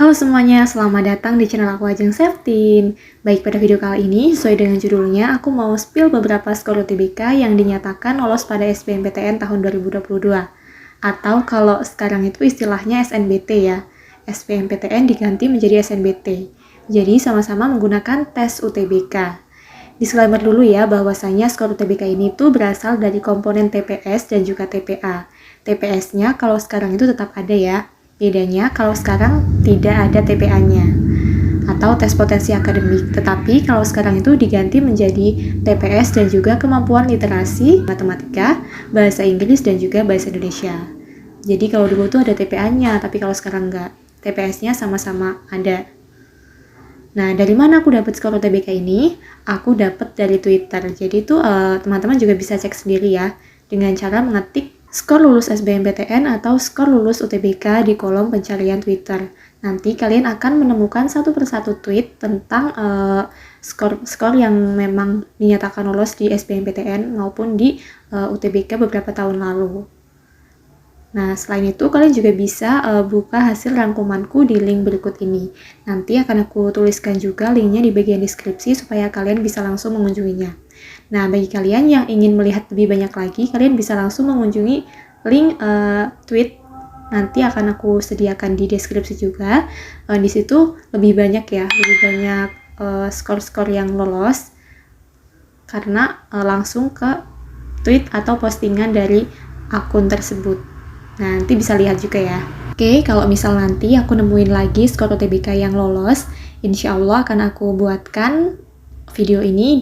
Halo semuanya, selamat datang di channel aku Ajeng Septin. Baik, pada video kali ini, sesuai dengan judulnya, aku mau spill beberapa skor UTBK yang dinyatakan lolos pada SBMPTN tahun 2022. Atau kalau sekarang itu istilahnya SNBT ya. SBMPTN diganti menjadi SNBT. Jadi sama-sama menggunakan tes UTBK. Disclaimer dulu ya, bahwasanya skor UTBK ini tuh berasal dari komponen TPS dan juga TPA. TPS-nya kalau sekarang itu tetap ada ya. Bedanya kalau sekarang tidak ada TPA-nya atau tes potensi akademik, tetapi kalau sekarang itu diganti menjadi TPS dan juga kemampuan literasi, matematika, bahasa Inggris dan juga bahasa Indonesia. Jadi kalau dulu tuh ada TPA-nya, tapi kalau sekarang enggak. TPS-nya sama-sama ada. Nah, dari mana aku dapat skor UTBK ini? Aku dapat dari Twitter. Jadi itu teman-teman juga bisa cek sendiri ya dengan cara mengetik skor lulus SBMPTN atau skor lulus UTBK di kolom pencarian Twitter. Nanti kalian akan menemukan satu persatu tweet tentang skor yang memang dinyatakan lolos di SBMPTN maupun di UTBK beberapa tahun lalu. Nah, selain itu kalian juga bisa buka hasil rangkumanku di link berikut ini. Nanti akan aku tuliskan juga linknya di bagian deskripsi supaya kalian bisa langsung mengunjunginya. Nah, bagi kalian yang ingin melihat lebih banyak lagi, kalian bisa langsung mengunjungi link tweet. Nanti akan aku sediakan di deskripsi juga. Di situ lebih banyak ya, lebih banyak skor-skor yang lolos karena langsung ke tweet atau postingan dari akun tersebut. Nah, nanti bisa lihat juga ya. Oke, kalau misal nanti aku nemuin lagi skor UTBK yang lolos, insya Allah akan aku buatkan video ini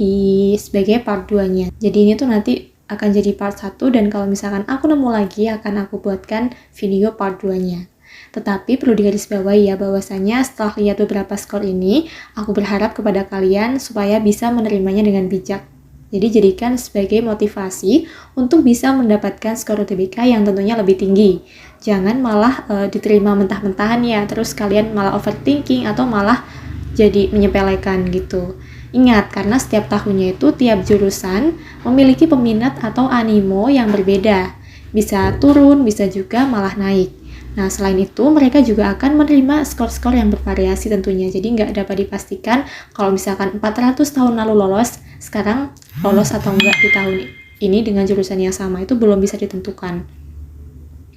sebagai part 2-nya. Jadi ini tuh nanti akan jadi part 1 dan kalau misalkan aku nemu lagi akan aku buatkan video part 2-nya. Tetapi perlu digarisbawahi ya bahwasanya setelah lihat beberapa skor ini, aku berharap kepada kalian supaya bisa menerimanya dengan bijak. Jadi jadikan sebagai motivasi untuk bisa mendapatkan skor UTBK yang tentunya lebih tinggi. Jangan malah diterima mentah-mentahan ya, terus kalian malah overthinking atau malah jadi menyepelekan gitu. Ingat, karena setiap tahunnya itu tiap jurusan memiliki peminat atau animo yang berbeda. Bisa turun, bisa juga malah naik. Nah, selain itu, mereka juga akan menerima skor-skor yang bervariasi tentunya. Jadi nggak dapat dipastikan kalau misalkan 400 tahun lalu lolos, sekarang lolos atau enggak di tahun ini dengan jurusan yang sama, itu belum bisa ditentukan.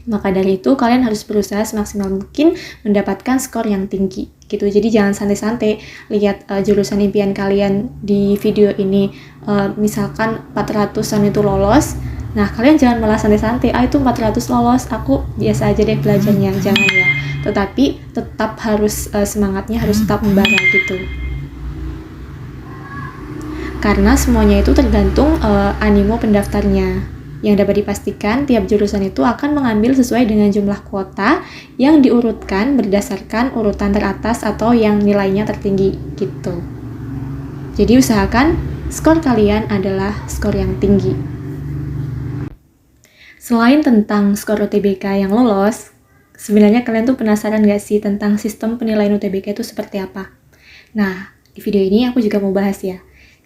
Maka dari itu, kalian harus berusaha semaksimal mungkin mendapatkan skor yang tinggi gitu. Jadi jangan santai-santai lihat jurusan impian kalian di video ini, misalkan 400-an itu lolos. Nah, kalian jangan malah santai-santai, itu 400 lolos, aku biasa aja deh belajarnya. Jangan ya. Tetapi tetap harus semangatnya harus tetap membara gitu. Karena semuanya itu tergantung animo pendaftarnya. Yang dapat dipastikan, tiap jurusan itu akan mengambil sesuai dengan jumlah kuota yang diurutkan berdasarkan urutan teratas atau yang nilainya tertinggi gitu. Jadi usahakan skor kalian adalah skor yang tinggi. Selain tentang skor UTBK yang lolos, sebenarnya kalian tuh penasaran gak sih tentang sistem penilaian UTBK itu seperti apa? Nah, di video ini aku juga mau bahas ya.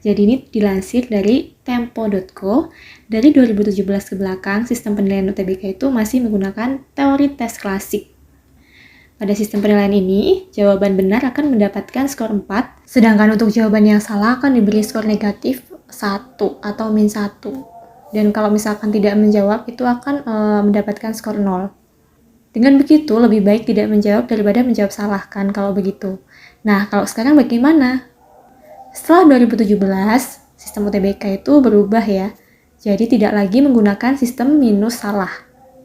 Jadi ini dilansir dari tempo.co, dari 2017 ke belakang sistem penilaian UTBK itu masih menggunakan teori tes klasik. Pada sistem penilaian ini, jawaban benar akan mendapatkan skor 4, sedangkan untuk jawaban yang salah akan diberi skor negatif 1 atau min 1. Dan kalau misalkan tidak menjawab, itu akan mendapatkan skor 0. Dengan begitu, lebih baik tidak menjawab daripada menjawab salah kan kalau begitu. Nah, kalau sekarang bagaimana? Setelah 2017, sistem UTBK itu berubah ya. Jadi tidak lagi menggunakan sistem minus salah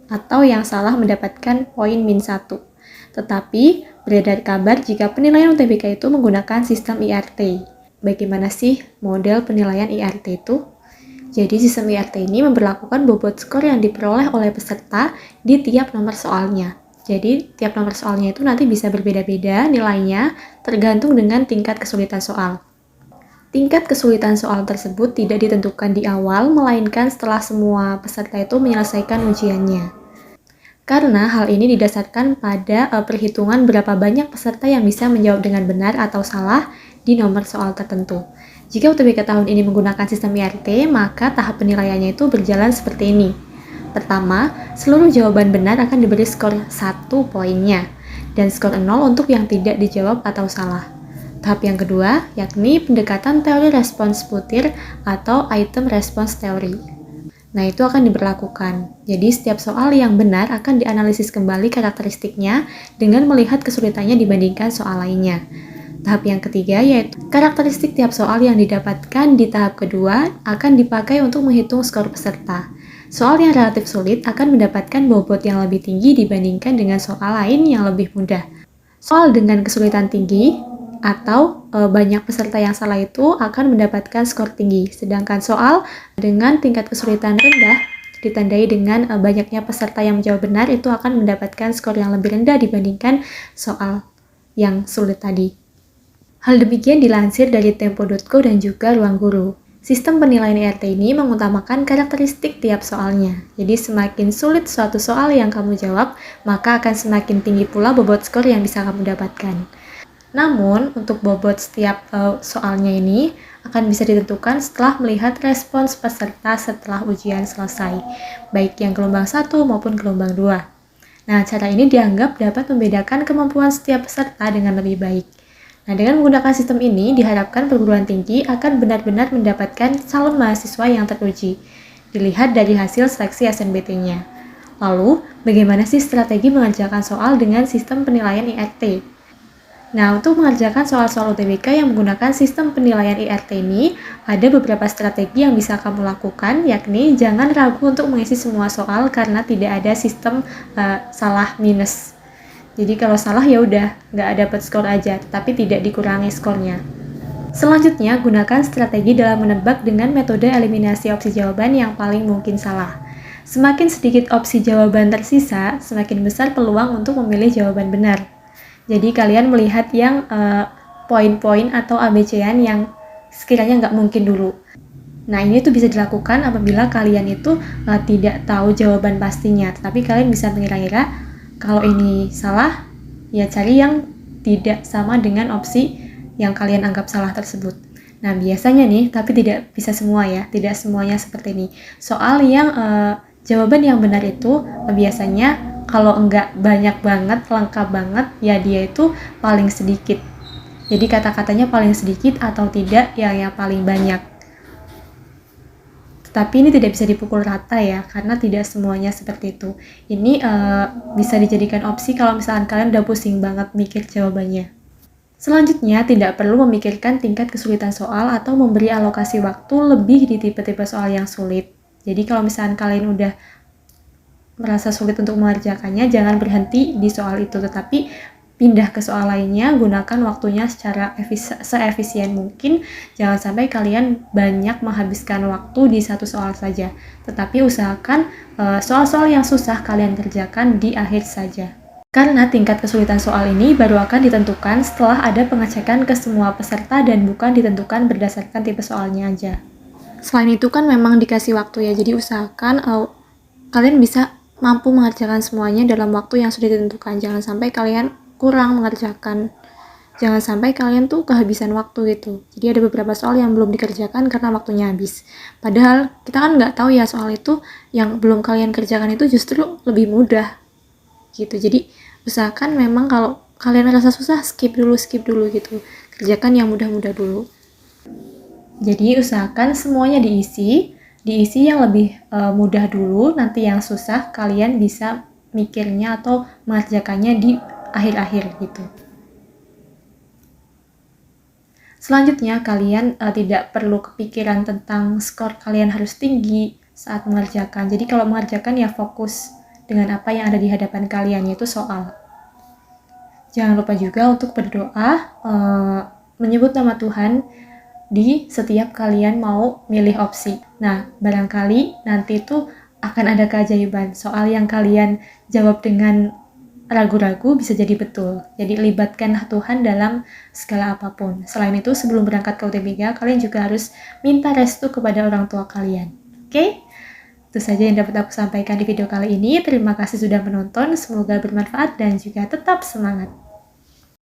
atau yang salah mendapatkan poin min 1. Tetapi beredar kabar jika penilaian UTBK itu menggunakan sistem IRT. Bagaimana sih model penilaian IRT itu? Jadi sistem IRT ini memberlakukan bobot skor yang diperoleh oleh peserta di tiap nomor soalnya. Jadi tiap nomor soalnya itu nanti bisa berbeda-beda nilainya tergantung dengan tingkat kesulitan soal. Tingkat kesulitan soal tersebut tidak ditentukan di awal, melainkan setelah semua peserta itu menyelesaikan ujiannya. Karena hal ini didasarkan pada perhitungan berapa banyak peserta yang bisa menjawab dengan benar atau salah di nomor soal tertentu. Jika UTBK tahun ini menggunakan sistem IRT, maka tahap penilaiannya itu berjalan seperti ini. Pertama, seluruh jawaban benar akan diberi skor 1 poinnya. dan skor 0 untuk yang tidak dijawab atau salah. Tahap yang kedua, yakni pendekatan teori respons butir atau item response theory. Nah, itu akan diberlakukan. Jadi, setiap soal yang benar akan dianalisis kembali karakteristiknya dengan melihat kesulitannya dibandingkan soal lainnya. Tahap yang ketiga yaitu karakteristik tiap soal yang didapatkan di tahap kedua akan dipakai untuk menghitung skor peserta. Soal yang relatif sulit akan mendapatkan bobot yang lebih tinggi dibandingkan dengan soal lain yang lebih mudah. Soal dengan kesulitan tinggi atau banyak peserta yang salah itu akan mendapatkan skor tinggi, sedangkan soal dengan tingkat kesulitan rendah ditandai dengan banyaknya peserta yang menjawab benar itu akan mendapatkan skor yang lebih rendah dibandingkan soal yang sulit tadi. Hal demikian dilansir dari Tempo.co dan juga Ruang Guru. Sistem penilaian IRT ini mengutamakan karakteristik tiap soalnya. Jadi semakin sulit suatu soal yang kamu jawab, maka akan semakin tinggi pula bobot skor yang bisa kamu dapatkan. Namun, untuk bobot setiap soalnya ini akan bisa ditentukan setelah melihat respons peserta setelah ujian selesai, baik yang gelombang 1 maupun gelombang 2. Nah, cara ini dianggap dapat membedakan kemampuan setiap peserta dengan lebih baik. Nah, dengan menggunakan sistem ini, diharapkan perguruan tinggi akan benar-benar mendapatkan calon mahasiswa yang teruji, dilihat dari hasil seleksi SNBT-nya. Lalu, bagaimana sih strategi mengerjakan soal dengan sistem penilaian IRT? Nah, untuk mengerjakan soal-soal UTBK yang menggunakan sistem penilaian IRT ini, ada beberapa strategi yang bisa kamu lakukan, yakni jangan ragu untuk mengisi semua soal karena tidak ada sistem salah minus. Jadi kalau salah ya udah, nggak dapat skor aja, tapi tidak dikurangi skornya. Selanjutnya, gunakan strategi dalam menebak dengan metode eliminasi opsi jawaban yang paling mungkin salah. Semakin sedikit opsi jawaban tersisa, semakin besar peluang untuk memilih jawaban benar. Jadi kalian melihat yang poin-poin atau ABC-an yang sekiranya nggak mungkin dulu. Nah, ini tuh bisa dilakukan apabila kalian itu tidak tahu jawaban pastinya, tapi kalian bisa mengira-ngira kalau ini salah, ya cari yang tidak sama dengan opsi yang kalian anggap salah tersebut. Nah, biasanya nih, tapi tidak bisa semua ya, tidak semuanya seperti ini. Soal yang jawaban yang benar itu biasanya kalau enggak banyak banget, lengkap banget, ya dia itu paling sedikit. Jadi kata-katanya paling sedikit atau tidak yang paling banyak. Tapi ini tidak bisa dipukul rata ya, karena tidak semuanya seperti itu. Ini bisa dijadikan opsi kalau misalkan kalian udah pusing banget mikir jawabannya. Selanjutnya, tidak perlu memikirkan tingkat kesulitan soal atau memberi alokasi waktu lebih di tipe-tipe soal yang sulit. Jadi kalau misalkan kalian udah merasa sulit untuk mengerjakannya, jangan berhenti di soal itu, tetapi pindah ke soal lainnya, gunakan waktunya secara seefisien mungkin. Jangan sampai kalian banyak menghabiskan waktu di satu soal saja, tetapi usahakan soal-soal yang susah kalian kerjakan di akhir saja. Karena tingkat kesulitan soal ini baru akan ditentukan setelah ada pengecekan ke semua peserta dan bukan ditentukan berdasarkan tipe soalnya aja. Selain itu kan memang dikasih waktu ya, jadi usahakan kalian bisa mampu mengerjakan semuanya dalam waktu yang sudah ditentukan. Jangan sampai kalian kurang mengerjakan. Jangan sampai kalian tuh kehabisan waktu gitu. Jadi ada beberapa soal yang belum dikerjakan karena waktunya habis. Padahal kita kan nggak tahu ya soal itu yang belum kalian kerjakan itu justru lebih mudah gitu. Jadi usahakan memang kalau kalian rasa susah skip dulu gitu. Kerjakan yang mudah-mudah dulu. Jadi usahakan semuanya diisi yang lebih mudah dulu. Nanti yang susah kalian bisa mikirnya atau mengerjakannya di akhir-akhir gitu. Selanjutnya, kalian tidak perlu kepikiran tentang skor kalian harus tinggi saat mengerjakan. Jadi kalau mengerjakan ya fokus dengan apa yang ada di hadapan kalian, yaitu soal. Jangan lupa juga untuk berdoa, menyebut nama Tuhan di setiap kalian mau milih opsi. Nah, barangkali nanti itu akan ada keajaiban. Soal yang kalian jawab dengan ragu-ragu bisa jadi betul. Jadi libatkan Tuhan dalam segala apapun. Selain itu, sebelum berangkat ke UTBK, kalian juga harus minta restu kepada orang tua kalian. Oke? Itu saja yang dapat aku sampaikan di video kali ini. Terima kasih sudah menonton. Semoga bermanfaat dan juga tetap semangat.